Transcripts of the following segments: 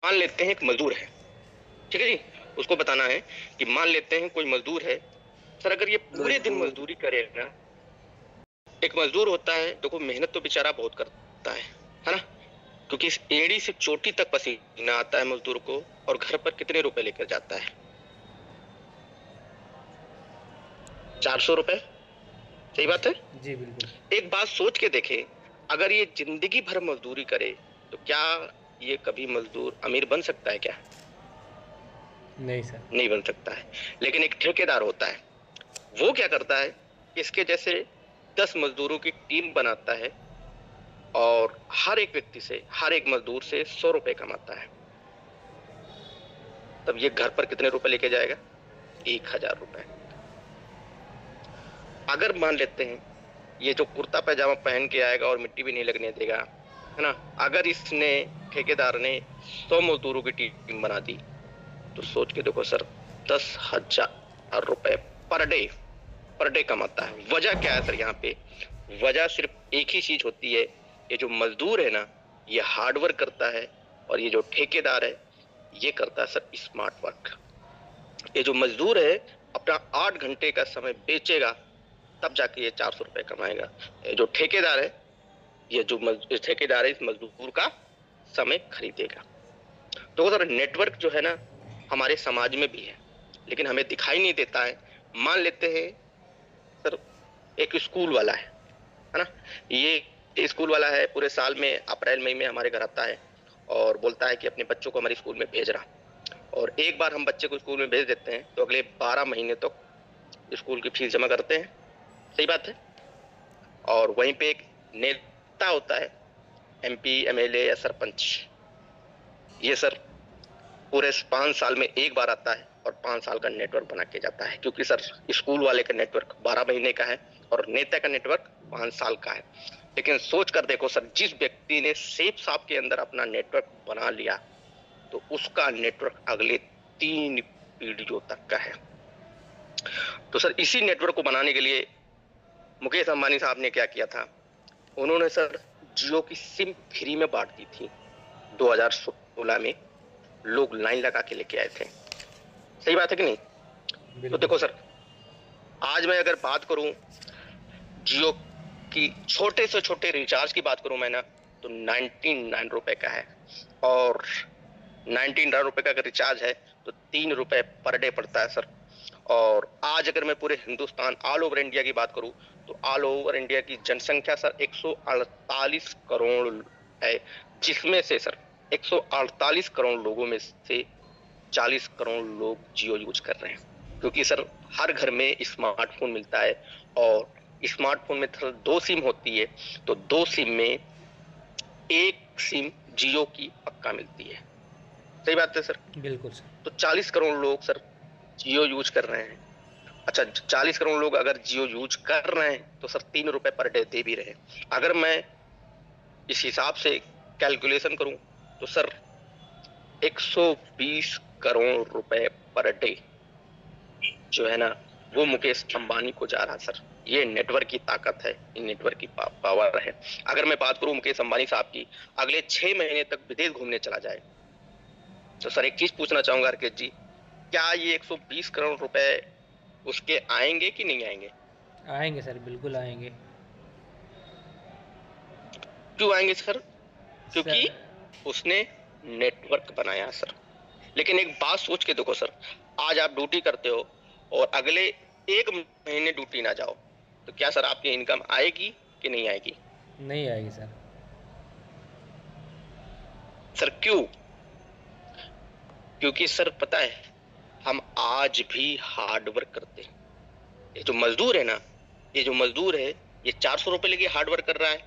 मान लेते हैं एक मजदूर है, ठीक है जी। उसको बताना है कि मान लेते हैं कोई मजदूर है सर, अगर ये पूरे दिन मजदूरी करे ना, एक मजदूर होता है देखो, मेहनत तो बेचारा बहुत करता है ना, क्योंकि इस एड़ी से चोटी तक पसीना आता है मजदूर को, और घर पर कितने रुपए लेकर जाता है? 400 रुपए। सही बात है। जी जी बिल्कुल। एक बात सोच के देखे, अगर ये जिंदगी भर मजदूरी करे तो क्या ये कभी मजदूर अमीर बन सकता है क्या? नहीं सर। नहीं बन सकता है। लेकिन एक ठेकेदार होता है, वो क्या करता है, इसके जैसे 10 मजदूरों की टीम बनाता है, और हर एक व्यक्ति से, हर एक मजदूर से 100 रुपए कमाता है। तब ये घर पर कितने रुपए लेके जाएगा? 1,000 रुपए। अगर मान लेते हैं ये जो कुर्ता पैजामा पहन के आएगा और मिट्टी भी नहीं लगने देगा, है ना, अगर इसने, ठेकेदार ने 100 मजदूरों की टीम बना दी, तो सोच के देखो सर, 10,000 रुपए पर डे कमाता है। वजह क्या है सर यहाँ पे? वजह सिर्फ एक ही चीज होती है, ये जो मजदूर है ना, ये हार्ड वर्क करता है, और ये जो ठेकेदार है, ये करता है सर स्मार्ट वर्क। ये जो मजदूर है अपना 8 घंटे का समय बेचेगा, तब जाके ये 400 रुपए कमाएगा। ये जो ठेकेदार है, ये जो ठेकेदार है, इस मजदूर का समय खरीदेगा। तो सर नेटवर्क जो है ना, हमारे समाज में भी है, लेकिन हमें दिखाई नहीं देता है। मान लेते हैं सर, एक स्कूल वाला है ना, ये स्कूल वाला है, पूरे साल में अप्रैल मई में हमारे घर आता है और बोलता है कि अपने बच्चों को हमारे स्कूल में भेज रहा, और एक बार हम बच्चे को स्कूल में भेज देते हैं तो अगले 12 महीने तक स्कूल की फीस जमा करते हैं। सही बात है। और वहीं पे एक नेता होता है, एमपी, एमएलए या सरपंच, ये सर पूरे 5 साल में एक बार आता है और 5 साल का नेटवर्क बना के जाता है, क्योंकि सर स्कूल वाले का नेटवर्क 12 महीने का है और नेता का नेटवर्क 5 साल का है। लेकिन सोच कर देखो सर, जिस व्यक्ति ने सेफ साप के अंदर अपना नेटवर्क बना लिया, तो उसका नेटवर्क अगले 3 पीढ़ियों तक का है। तो सर इसी नेटवर्क को बनाने के लिए मुकेश अंबानी साहब ने क्या किया था, उन्होंने सर जियो की सिम फ्री में बांट दी थी 2016 में। लोग लाइन लगा के लेके आए थे। सही बात है कि नहीं? तो बिल्कुल देखो सर। सर, आज मैं अगर बात करूं जियो की, छोटे से छोटे रिचार्ज की बात करूं मैं ना, तो 99 रुपए का है। और 99 रुपए का अगर रिचार्ज है तो 3 रुपए पर डे पड़ता है सर। और आज अगर मैं पूरे हिंदुस्तान, ऑल ओवर इंडिया की बात करूं, तो ऑल ओवर इंडिया की जनसंख्या सर 148 करोड़ है, जिसमें से सर 148 करोड़ लोगों में से 40 करोड़ लोग जियो यूज कर रहे हैं। क्योंकि सर हर घर में स्मार्टफोन मिलता है, और स्मार्टफोन में सर 2 सिम होती है, तो 2 सिम में एक सिम जियो की पक्का मिलती है। सही बात है सर। बिल्कुल सर। तो 40 करोड़ लोग सर जियो यूज कर रहे हैं। अच्छा, 40 करोड़ लोग अगर जियो यूज कर रहे हैं तो सर 3 रुपए पर डे दे भी रहे हैं। अगर मैं इस हिसाब से कैलकुलेशन करूं, तो सर 120 करोड़ रुपए पर डे जो है ना, वो मुकेश अंबानी को जा रहा सर। ये नेटवर्क की ताकत है, ये नेटवर्क की पावर है। अगर मैं बात करूं मुकेश अंबानी साहब की, अगले 6 महीने तक विदेश घूमने चला जाए, तो सर एक चीज पूछना चाहूंगा राकेश जी, क्या ये 120 करोड़ रुपए उसके आएंगे कि नहीं आएंगे? आएंगे सर, बिल्कुल आएंगे। क्यों आएंगे सर? क्योंकि सर। उसने नेटवर्क बनाया सर। लेकिन एक बात सोच के देखो सर, आज आप ड्यूटी करते हो और अगले 1 महीने ड्यूटी ना जाओ, तो क्या सर आपकी इनकम आएगी कि नहीं आएगी? नहीं आएगी सर। सर क्यों? क्योंकि सर पता है, हम आज भी हार्ड वर्क करते हैं। ये जो मजदूर है ना, ये जो मजदूर है, ये 400 रुपए लेके हार्ड वर्क कर रहा है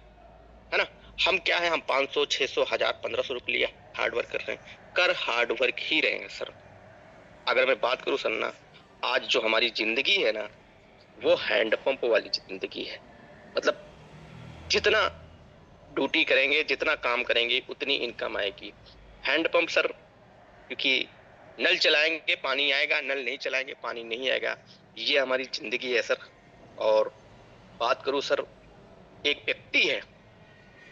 ना। हम क्या है, हम 500, 600, 1000, 1500 रुपए लिए हार्ड वर्क कर रहे हैं, कर हार्ड वर्क ही रहे हैं सर। अगर मैं बात करूं सर ना, आज जो हमारी जिंदगी है ना, वो हैंडपंप वाली जिंदगी है। मतलब जितना ड्यूटी करेंगे, जितना काम करेंगे, उतनी इनकम आएगी। हैंडपंप सर, क्योंकि नल चलाएंगे पानी आएगा, नल नहीं चलाएंगे पानी नहीं आएगा, ये हमारी जिंदगी है सर। और बात करूं सर, एक व्यक्ति है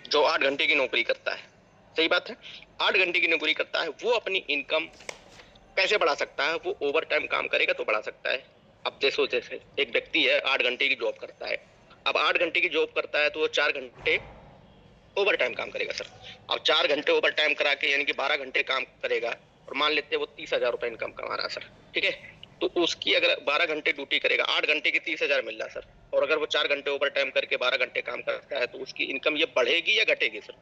जो 8 घंटे की नौकरी करता है, सही बात है। 8 घंटे की नौकरी करता है, वो अपनी इनकम कैसे बढ़ा सकता है? वो ओवर टाइम काम करेगा तो बढ़ा सकता है। अब जैसे जैसे एक व्यक्ति है 8 घंटे की जॉब करता है, अब 8 घंटे की जॉब करता है तो वो 4 घंटे ओवर टाइम काम करेगा सर। अब 4 घंटे ओवर टाइम करा के यानी कि 12 घंटे काम करेगा और मान लेते हैं वो 30,000 रुपए इनकम कमा रहा है सर, ठीक है। तो उसकी अगर 12 घंटे ड्यूटी करेगा, 8 घंटे की 30,000 मिल रहा है सर, और अगर वो 4 घंटे ओवर टाइम करके 12 घंटे काम करता है तो उसकी इनकम ये बढ़ेगी या घटेगी सर?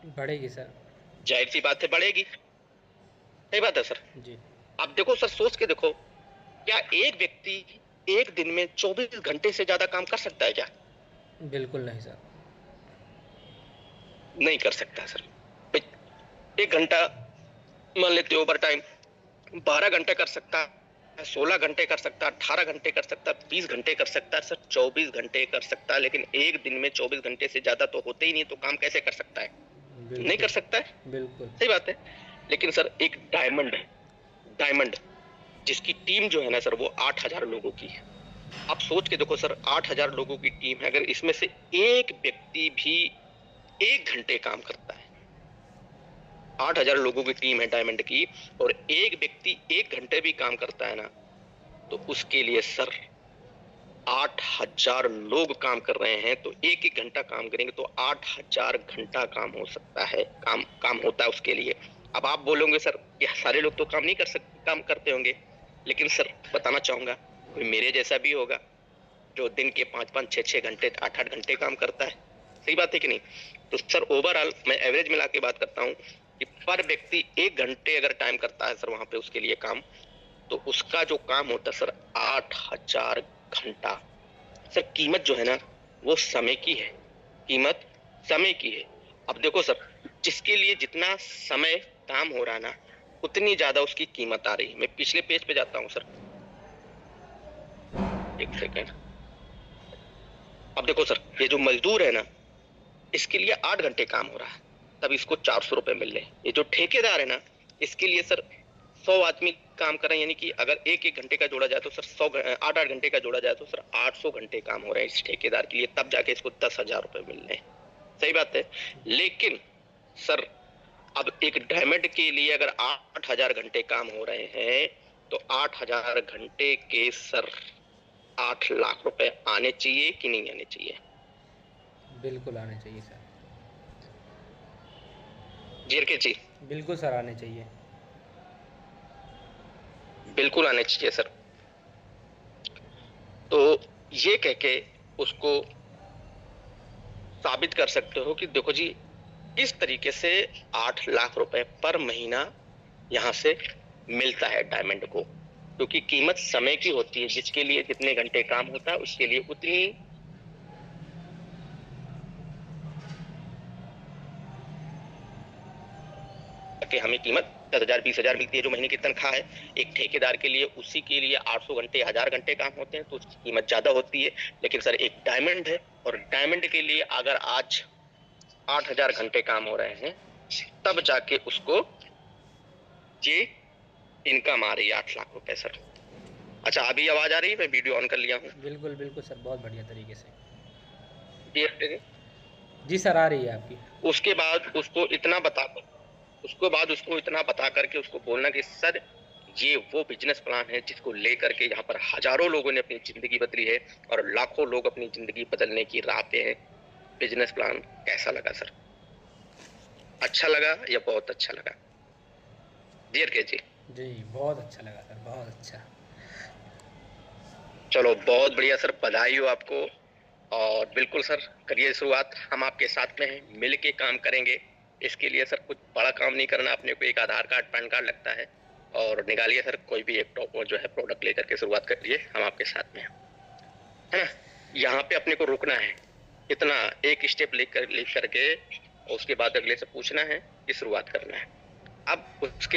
बढ़ेगी सर। जाहिर सी बात है बढ़ेगी। सही बात है सर। जी। अब देखो सर, सोच के देखो, क्या एक व्यक्ति एक दिन में 24 घंटे से ज्यादा काम कर सकता है क्या? बिल्कुल नहीं सर। नहीं कर सकता सर। 1 घंटा मान लेते ओवर टाइम, 12 घंटे कर सकता है, 16 घंटे कर सकता है, 18 घंटे कर सकता है, 20 घंटे कर सकता है सर, 24 घंटे कर सकता है, लेकिन एक दिन में 24 घंटे से ज्यादा तो होते ही नहीं, तो काम कैसे कर सकता है? नहीं कर बिल्कुल। सकता है। बिल्कुल। सही बात है। लेकिन सर एक डायमंड है, डायमंड जिसकी टीम जो है ना सर, वो 8,000 लोगों की है। आप सोच के देखो सर, 8,000 लोगों की टीम है, अगर इसमें से एक व्यक्ति भी 1 घंटे काम करता है, 8,000 लोगों की टीम है डायमंड की, और एक व्यक्ति 1 घंटे भी काम करता है ना, तो उसके लिए सर 8,000 लोग काम कर रहे हैं, तो एक एक घंटा काम करेंगे तो 8,000 घंटा काम हो सकता है, काम होता है उसके लिए। अब आप बोलोगे सर कि सारे लोग तो काम नहीं कर सकते, काम करते होंगे, लेकिन सर बताना चाहूंगा, कोई मेरे जैसा भी होगा जो दिन के 5-5, 6-6 घंटे, 8-8 घंटे काम करता है। सही बात है कि नहीं? तो सर ओवरऑल मैं एवरेज मिला के बात करता हूँ कि पर व्यक्ति 1 घंटे अगर टाइम करता है सर वहां पे उसके लिए काम, तो उसका जो काम होता है सर 8,000 घंटा। सर कीमत जो है ना, वो समय की है, कीमत समय की है। अब देखो सर, जिसके लिए जितना समय काम हो रहा है ना, उतनी ज्यादा उसकी कीमत आ रही है। मैं पिछले पेज पे जाता हूँ सर, एक सेकेंड। अब देखो सर, ये जो मजदूर है ना, इसके लिए 8 घंटे काम हो रहा है, तब इसको 400 रुपए मिल रहे हैं। ये जो ठेकेदार है ना, इसके लिए सर 100 आदमी काम कर रहे हैं, यानी कि अगर एक एक घंटे का जोड़ा जाए तो सर 8-8 घंटे का जोड़ा जाए तो सर 800 घंटे काम हो रहे हैं इस ठेकेदार के लिए, तब जाके इसको 10,000 रुपए मिल रहे हैं। सही बात है। लेकिन सर अब एक डायमंड के लिए अगर 8,000 घंटे काम हो रहे हैं, तो 8,000 घंटे के सर 8 लाख रुपए आने चाहिए कि नहीं आने चाहिए? बिल्कुल आने चाहिए सर। जीर जी, बिल्कुल सर आने चाहिए। बिल्कुल आने चाहिए सर। तो ये कह के उसको साबित कर सकते हो कि देखो जी, इस तरीके से 8 लाख रुपए पर महीना यहाँ से मिलता है डायमंड को, क्योंकि कीमत समय की होती है, जिसके लिए जितने घंटे काम होता है उसके लिए उतनी कि हमें कीमत 10,000 20,000 मिलती है, जो महीने की तनख्वाह है। एक ठेकेदार के लिए उसी के लिए 800 घंटे 1,000 घंटे काम होते हैं तो उसकी कीमत ज्यादा होती है। लेकिन सर एक डायमंड है, और डायमंड के लिए अगर आज 8,000 घंटे काम हो रहे हैं, तब जाके उसको ये इनकम आ रही है 8 लाख रुपए सर। अच्छा, अभी आवाज आ रही है? मैं वीडियो ऑन कर लिया हूँ। बिल्कुल बिल्कुल सर, बहुत बढ़िया तरीके से। ये जी सर, आ रही है आपकी। उसके बाद उसको इतना बता करके उसको बोलना कि सर ये वो बिजनेस प्लान है जिसको लेकर के यहाँ पर हजारों लोगों ने अपनी जिंदगी बदली है और लाखों लोग अपनी जिंदगी बदलने की राह पे हैं। बिजनेस प्लान कैसा लगा सर? अच्छा लगा या बहुत अच्छा लगा? जी जी। जी बहुत अच्छा लगा सर, बहुत अच्छा। चलो बहुत बढ़िया सर, बधाई हो आपको। और बिल्कुल सर, करिए शुरुआत, हम आपके साथ में हैं, मिल के काम करेंगे। इसके लिए सर कुछ बड़ा काम नहीं करना, अपने को एक आधार कार्ड पैन कार्ड लगता है, और निकालिए सर कोई भी एक जो है प्रोडक्ट लेकर के शुरुआत करिए, हम आपके साथ में हैं, है ना। यहाँ पे अपने को रुकना है, इतना एक स्टेप लेकर के, उसके बाद अगले से पूछना है कि शुरुआत करना है। अब उसके